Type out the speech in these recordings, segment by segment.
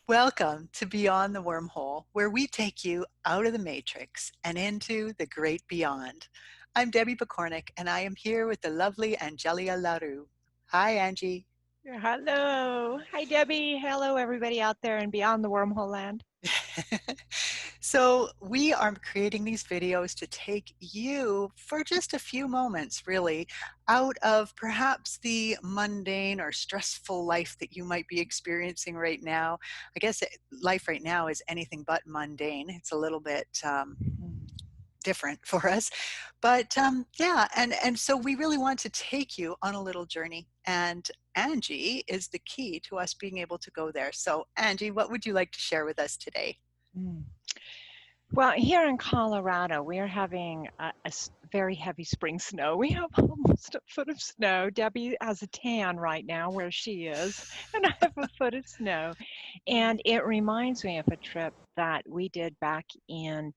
Welcome to Beyond the Wormhole, where we take you out of the matrix and into the great beyond. I'm Debbie Pokornik, and I am here with the lovely Angelia LaRue. Hi, Angie. Hello. Hi, Debbie. Hello, everybody out there and beyond the wormhole land. So, we are creating these videos to take you for just a few moments, really, out of perhaps the mundane or stressful life that you might be experiencing right now. I guess life right now is anything but mundane. It's a little bit different for us, but yeah, and so we really want to take you on a little journey, and Angie is the key to us being able to go there. So Angie, what would you like to share with us today? Mm. Well, here in Colorado, we are having very heavy spring snow. We have almost a foot of snow. Debbie has a tan right now where she is, and I have a foot of snow. And it reminds me of a trip that we did back in,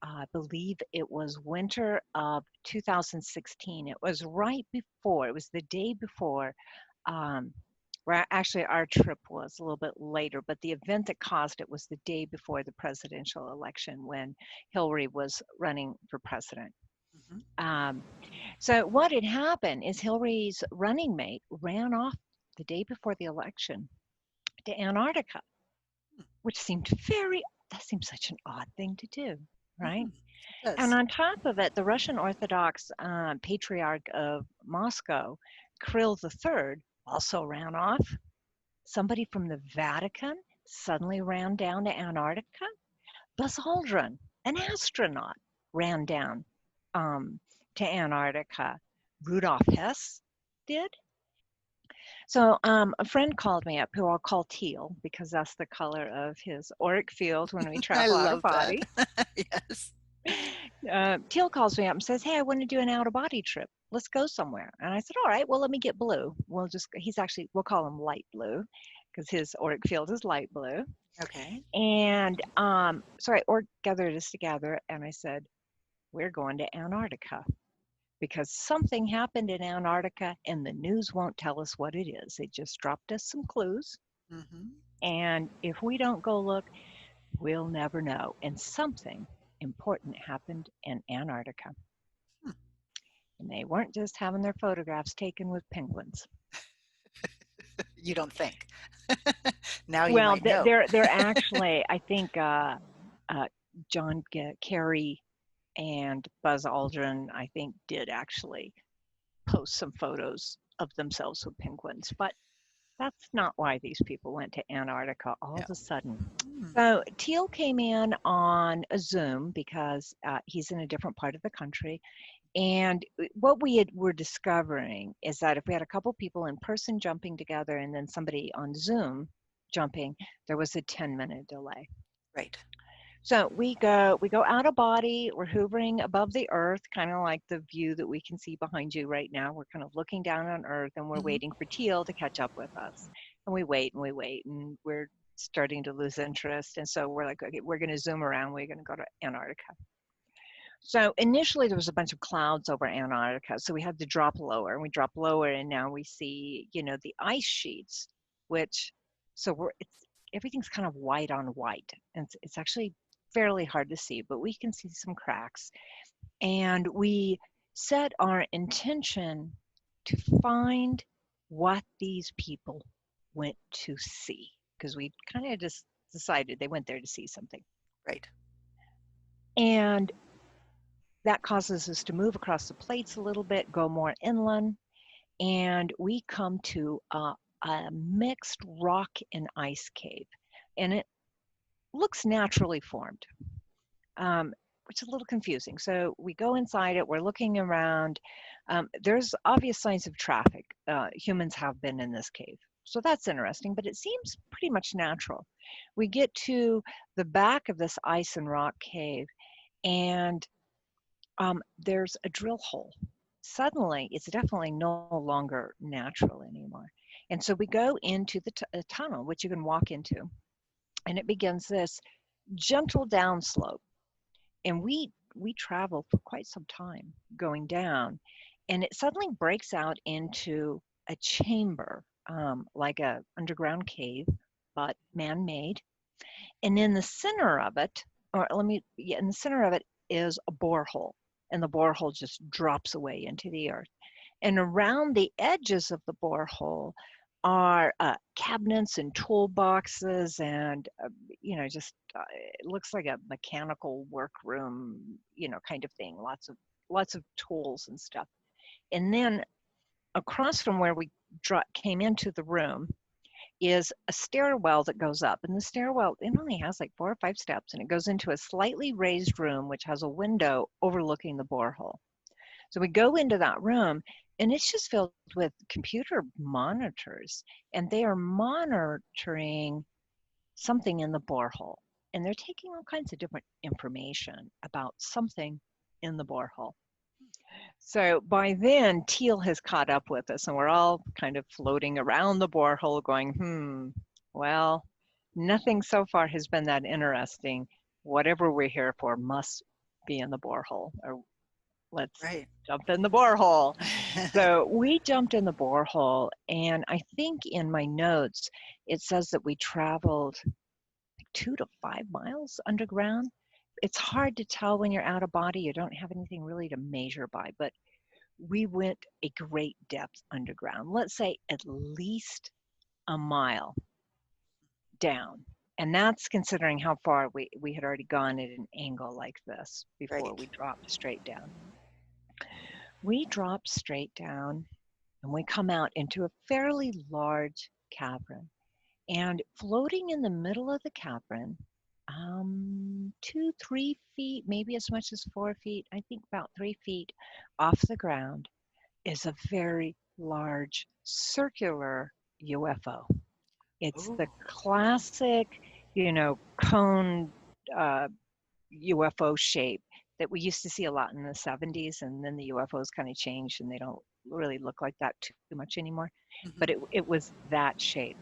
I believe it was winter of 2016. It was right before, it was the day before. Um, where actually our trip was a little bit later, but the event that caused it was the day before the presidential election when Hillary was running for president. Mhm. Um, so what had happened is Hillary's running mate ran off the day before the election to Antarctica, which seemed that seemed such an odd thing to do, right? Mhm. And Yes. on top of it, the Russian Orthodox Patriarch of Moscow, Kirill III, also ran off. Somebody from the Vatican suddenly ran down to Antarctica. Buzz Aldrin, an astronaut, ran down um, to Antarctica. Rudolf Hess did. So a friend called me up, who I'll call Teal because that's the color of his auric field when we I travel out of love that. body. Yes. Teal calls me up and says, "Hey, I want to do an out of body trip. Let's go somewhere." And I said, "All right, well, let me get blue. We'll call him light blue because his auric field is light blue." Okay. And so I gathered us together and I said, "We're going to Antarctica because something happened in Antarctica and the news won't tell us what it is. They just dropped us some clues. Hmm. And if we don't go look, we'll never know." And something important happened in Antarctica. And they weren't just having their photographs taken with penguins. You don't think. Now you Well, might know. they're actually, I think, John Kerry and Buzz Aldrin, I think, did actually post some photos of themselves with penguins. But that's not why these people went to Antarctica all Yeah. of a sudden. Mm. So Teal came in on a Zoom because he's in a different part of the country. And what were discovering is that if we had a couple people in person jumping together and then somebody on Zoom jumping, there was a 10-minute delay. Right. So we go out of body, we're hovering above the earth, kind of like the view that we can see behind you right now. We're kind of looking down on earth and we're Hmm. waiting for Teal to catch up with us. And we wait, and we're starting to lose interest. And so we're like, okay, we're going to zoom around. We're going to go to Antarctica. So initially there was a bunch of clouds over Antarctica. So we had to drop lower and we drop lower and now we see, the ice sheets, which, so everything's kind of white on white. And it's actually fairly hard to see, but we can see some cracks. And we set our intention to find what these people went to see because we kind of just decided they went there to see something. Right. And that causes us to move across the plates a little bit, go more inland, and we come to a mixed rock and ice cave. And it looks naturally formed, which is a little confusing. So we go inside it, we're looking around. There's obvious signs of traffic. Humans have been in this cave. So that's interesting, but it seems pretty much natural. We get to the back of this ice and rock cave, and there's a drill hole. Suddenly, it's definitely no longer natural anymore. And so we go into the tunnel, which you can walk into, and it begins this gentle downslope. And we travel for quite some time going down, and it suddenly breaks out into a chamber, like a underground cave, but man-made. And in the center of it, in the center of it is a borehole, and the borehole just drops away into the earth. And around the edges of the borehole are cabinets and toolboxes, and just it looks like a mechanical workroom, kind of thing. Lots of tools and stuff. And then across from where we came into the room is a stairwell that goes up. And the stairwell, it only has like 4 or 5 steps, and it goes into a slightly raised room, which has a window overlooking the borehole. So we go into that room, and it's just filled with computer monitors, and they are monitoring something in the borehole. And they're taking all kinds of different information about something in the borehole. So by then, Teal has caught up with us, and we're all kind of floating around the borehole going, well, nothing so far has been that interesting. Whatever we're here for must be in the borehole, or let's Right. jump in the borehole. So we jumped in the borehole, and I think in my notes, it says that we traveled like 2 to 5 miles underground. It's hard to tell when you're out of body. You don't have anything really to measure by, but we went a great depth underground. Let's say at least a mile down. And that's considering how far we had already gone at an angle like this before we Right. dropped straight down. We drop straight down, and we come out into a fairly large cavern. And floating in the middle of the cavern, 2, 3 feet, maybe as much as 4 feet, I think about 3 feet off the ground, is a very large circular UFO. It's Oh. the classic, cone UFO shape that we used to see a lot in the 70s, and then the UFOs kind of changed and they don't really look like that too much anymore. But Hmm. it was that shape.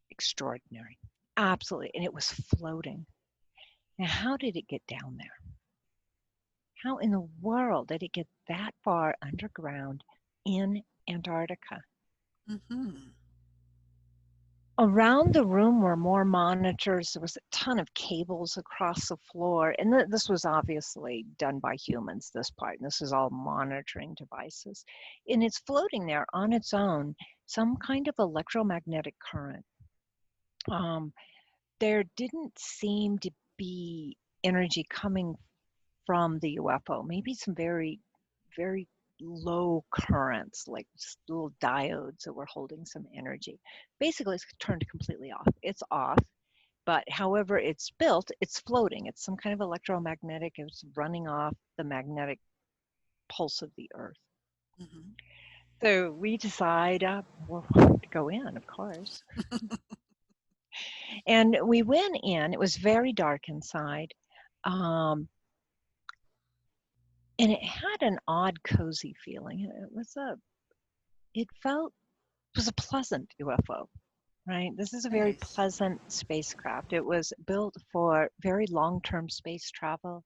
Extraordinary. Absolutely. And it was floating. Now, how did it get down there? How in the world did it get that far underground in Antarctica? Hmm. Around the room were more monitors. There was a ton of cables across the floor. And this was obviously done by humans, this part. And this is all monitoring devices. And it's floating there on its own, some kind of electromagnetic current. There didn't seem to be energy coming from the UFO, maybe some very, very low currents, like just little diodes that were holding some energy. Basically, it's turned completely off. It's off, but however it's built, it's floating. It's some kind of electromagnetic, it's running off the magnetic pulse of the Earth. Hmm. So we decide to go in, of course. And we went in, it was very dark inside. Um, and it had an odd cozy feeling. It was a pleasant UFO, right? This is a very Nice. pleasant spacecraft. It was built for very long-term space travel.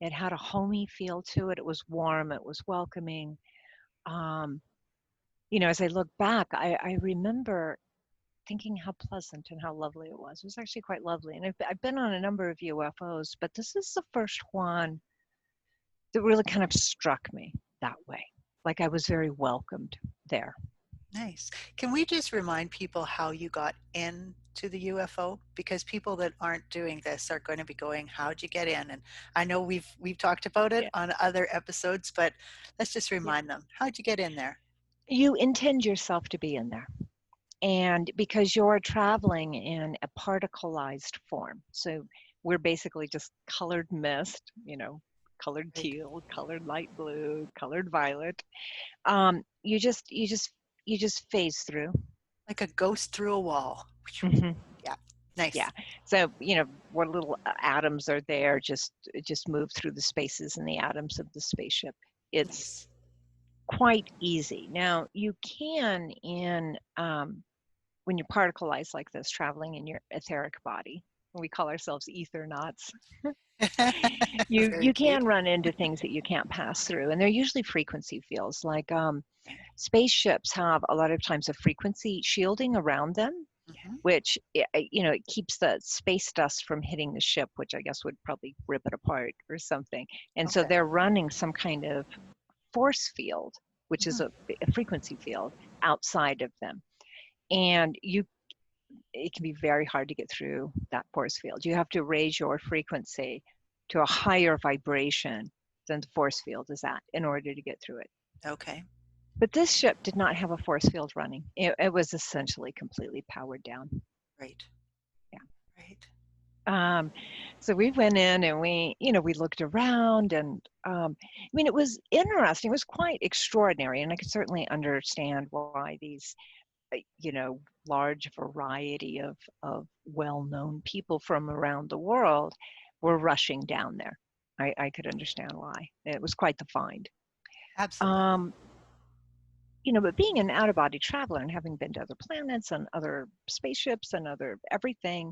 It had a homey feel to it. It was warm. It was welcoming. Um, as I look back, I remember thinking how pleasant and how lovely it was. It was actually quite lovely. And I've been on a number of UFOs, but this is the first one that really kind of struck me that way. Like I was very welcomed there. Nice. Can we just remind people how you got into the UFO? Because people that aren't doing this are going to be going, "How'd you get in?" And I know we've talked about it Yeah. on other episodes, but let's just Yeah. remind them, how'd you get in there? You intend yourself to be in there. And because you're traveling in a particleized form. So we're basically just colored mist, colored Right. teal, colored light blue, colored violet. You just phase through. Like a ghost through a wall. Hmm. Yeah. Yeah. Nice. So, what little atoms are there, just move through the spaces in the atoms of the spaceship. It's Nice. quite easy. Now, you can when you particleize like this, traveling in your etheric body, we call ourselves ethernauts. Very You cute. can run into things that you can't pass through, and they're usually frequency fields. Like spaceships have a lot of times a frequency shielding around them, Hmm. which, it keeps the space dust from hitting the ship, which I guess would probably rip it apart or something. And so Okay. they're running some kind of force field, which is Mhm. a frequency field outside of them. And it can be very hard to get through that force field. You have to raise your frequency to a higher vibration than the force field is at in order to get through it. Okay. But this ship did not have a force field running. It was essentially completely powered down. Right. Right. Um, so we went in and we looked around and, I mean, it was interesting. It was quite extraordinary. And I could certainly understand why these, large variety of well-known people from around the world were rushing down there. I could understand why. It was quite the find. Absolutely. Um, but being an out-of-body traveler and having been to other planets and other spaceships and other everything,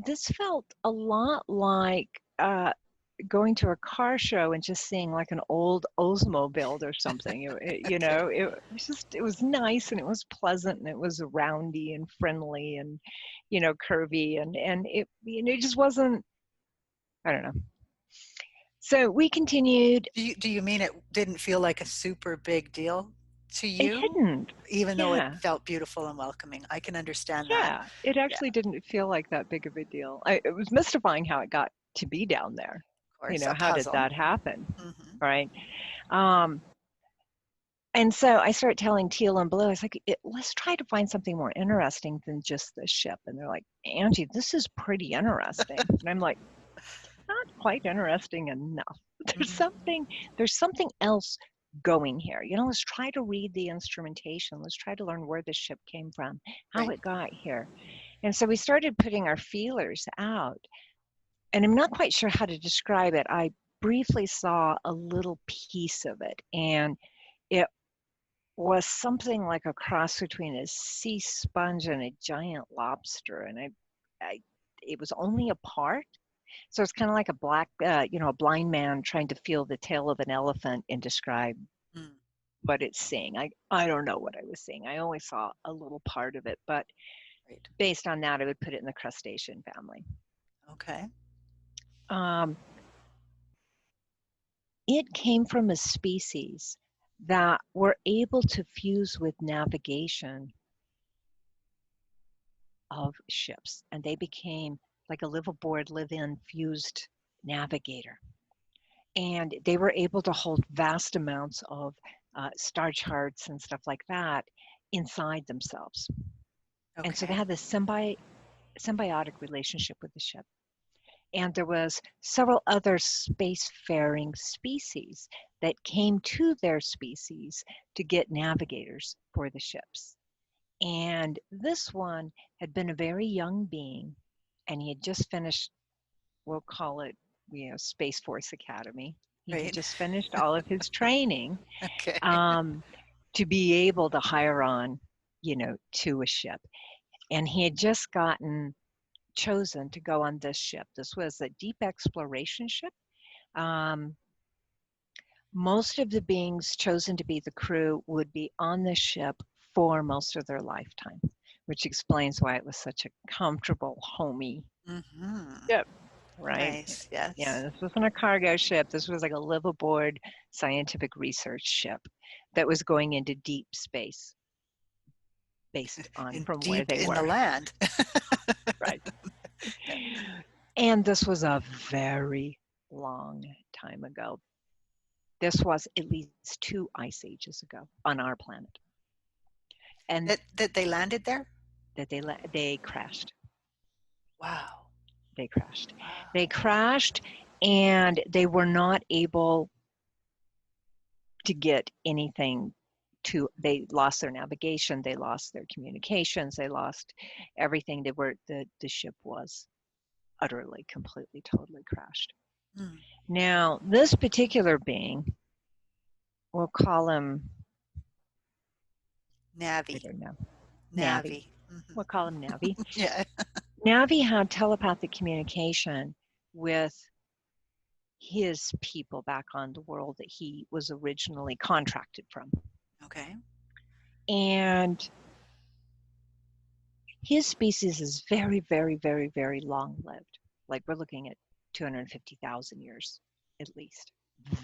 this felt a lot like going to a car show and just seeing like an old Oldsmobile or something. Okay. It was nice and it was pleasant and it was roundy and friendly and, curvy and it just wasn't, I don't know. So we continued. Do you mean it didn't feel like a super big deal to It you, didn't. even though it Yeah. felt beautiful and welcoming? I can understand that. Yeah. It Yeah, actually didn't feel like that big of a deal. It was mystifying how it got to be down there. of course, a How did puzzle. that happen? Hmm. Right. Um, And so I start telling Teal and Blue, I was like, let's try to find something more interesting than just this ship. And they're like, Angie, this is pretty interesting. And I'm like, not quite interesting enough. There's Hmm. something, there's something else going here. Let's try to read the instrumentation. Let's try to learn where the ship came from, how Right. it got here. And so we started putting our feelers out. And I'm not quite sure how to describe it. I briefly saw a little piece of it, and it was something like a cross between a sea sponge and a giant lobster, and I it was only a part, so it's kind of like a a blind man trying to feel the tail of an elephant and describe Mm. what it's seeing. I don't know what I was seeing. I only saw a little part of it, but Right. based on that, I would put it in the crustacean family. Okay. Um, it came from a species that were able to fuse with navigation of ships, and they became like a live aboard, live in fused navigator. And they were able to hold vast amounts of star charts and stuff like that inside themselves. And so they Okay. had this symbiotic relationship with the ship. And there was several other spacefaring species that came to their species to get navigators for the ships. And this one had been a very young being, and he had just finished, we'll call it, Space Force Academy. He had Right. just finished all of his training Okay. um, to be able to hire on, to a ship. And he had just gotten chosen to go on this ship. This was a deep exploration ship. Um, Most of the beings chosen to be the crew would be on the ship for most of their lifetime, which explains why it was such a comfortable, homey Hmm. ship, right? Nice. Yeah, Yes. this wasn't a cargo ship. This was like a live aboard scientific research ship that was going into deep space based on And from where deep they in the were, land. right? Yeah. And this was a very long time ago. This was at least 2 ice ages ago on our planet, and That they landed there? that they crashed. Wow. They crashed. Wow. They crashed, and they were not able to get anything to. They lost their navigation. They lost their communications. They lost everything. The ship was utterly, completely, totally crashed. Mm. Now, this particular being, we'll call him, I Navi. don't know, Navi. Navi. Hmm. We'll call him Navi. Yeah. Navi had telepathic communication with his people back on the world that he was originally contracted from. Okay. And His species is very, very, very, very long-lived. Like we're looking at 250,000 years at least.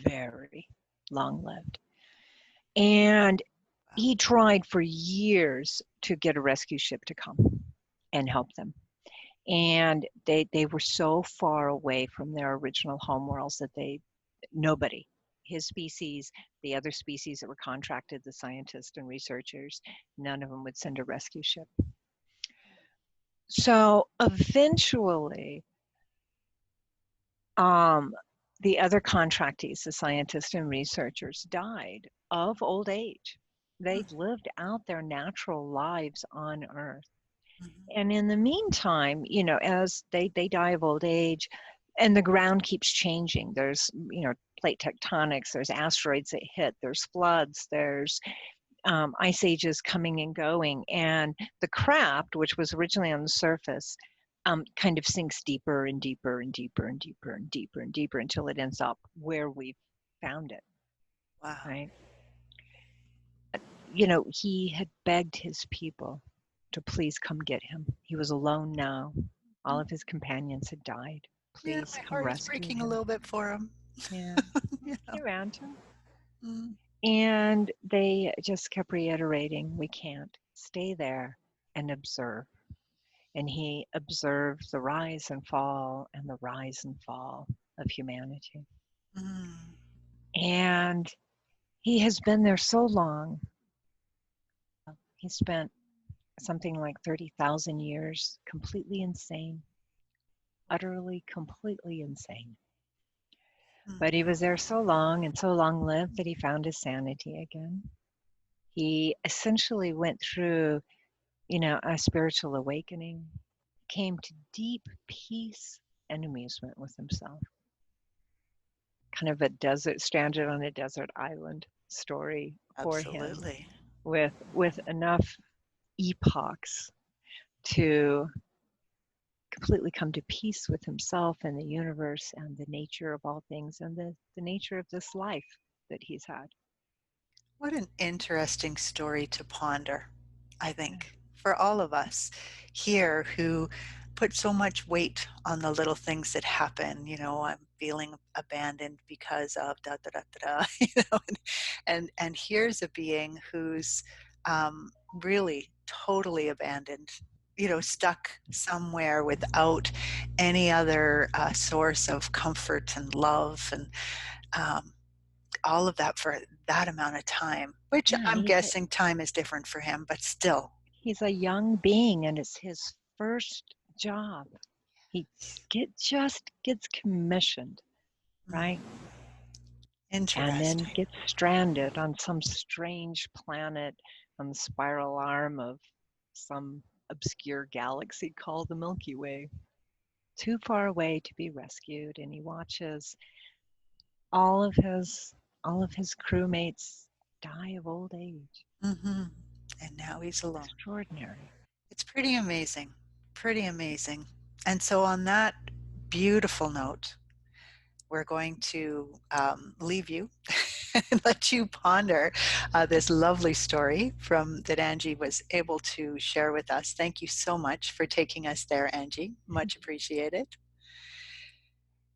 Very long-lived. And Wow. he tried for years to get a rescue ship to come and help them. And they were so far away from their original homeworlds that nobody, his species, the other species that were contracted, the scientists and researchers, none of them would send a rescue ship. So eventually, the other contractees, the scientists and researchers, died of old age. They'd lived out their natural lives on Earth. Mm-hmm. And in the meantime, as they die of old age, and the ground keeps changing. There's, plate tectonics, there's asteroids that hit, there's floods, there's ice ages coming and going. And the craft, which was originally on the surface, kind of sinks deeper and deeper and deeper and deeper and deeper and deeper until it ends up where we found it, Wow. right? He had begged his people to please come get him. He was alone now. All of his companions had died. Yeah, Please my come heart is rescue breaking a him. little bit for him. Yeah, You know. he ran to him. Mm, And they just kept reiterating, we can't. Stay there and observe. And he observed the rise and fall and the rise and fall of humanity. mm, And he has been there so long. He spent something like 30,000 years completely insane, utterly, completely insane. mm, But he was there so long and so long lived that he found his sanity again. He essentially went through, a spiritual awakening, came to deep peace and amusement with himself. Kind of a desert, stranded on a desert island story for him, absolutely. with enough epochs to completely come to peace with himself and the universe and the nature of all things and the nature of this life that he's had. What an interesting story to ponder, I Yeah. think, for all of us here who put so much weight on the little things that happen. I'm feeling abandoned because of da da da da da, and here's a being who's really totally abandoned, stuck somewhere without any other source of comfort and love and um, all of that for that amount of time, which Yeah, I'm guessing time is different for him, but still. he's a young being and it's his first job. He just gets commissioned, right? Mm, And then interesting. gets stranded on some strange planet on the spiral arm of some obscure galaxy called the Milky Way, too far away to be rescued. And he watches all of his crewmates die of old age. Hmm. And now he's alone. Extraordinary. It's pretty amazing. Pretty amazing. And so, on that beautiful note, we're going to leave you and let you ponder this lovely story from that Angie was able to share with us. Thank you so much for taking us there, Angie. Much appreciated.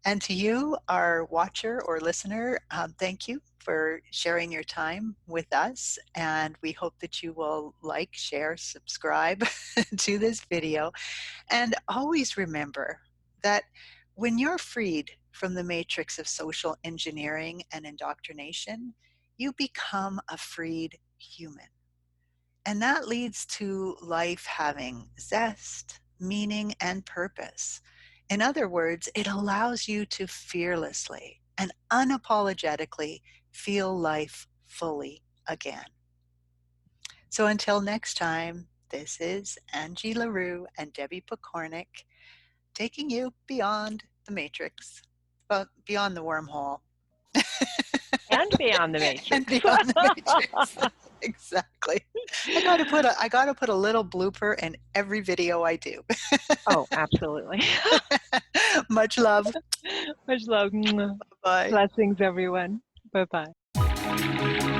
And to you, our watcher or listener, thank you for sharing your time with us. And we hope that you will like, share, subscribe to this video. And always remember that when you're freed from the matrix of social engineering and indoctrination, you become a freed human. And that leads to life having zest, meaning, and purpose. In other words, it allows you to fearlessly and unapologetically feel life fully again. So until next time, this is Angie LaRue and Debbie Pokornik taking you beyond the matrix, well, beyond the wormhole. And beyond the And matrix. beyond the matrix. Exactly. I gotta put a little blooper in every video I do. Oh, absolutely. Much love. Much love. Bye. Blessings, everyone. Bye bye.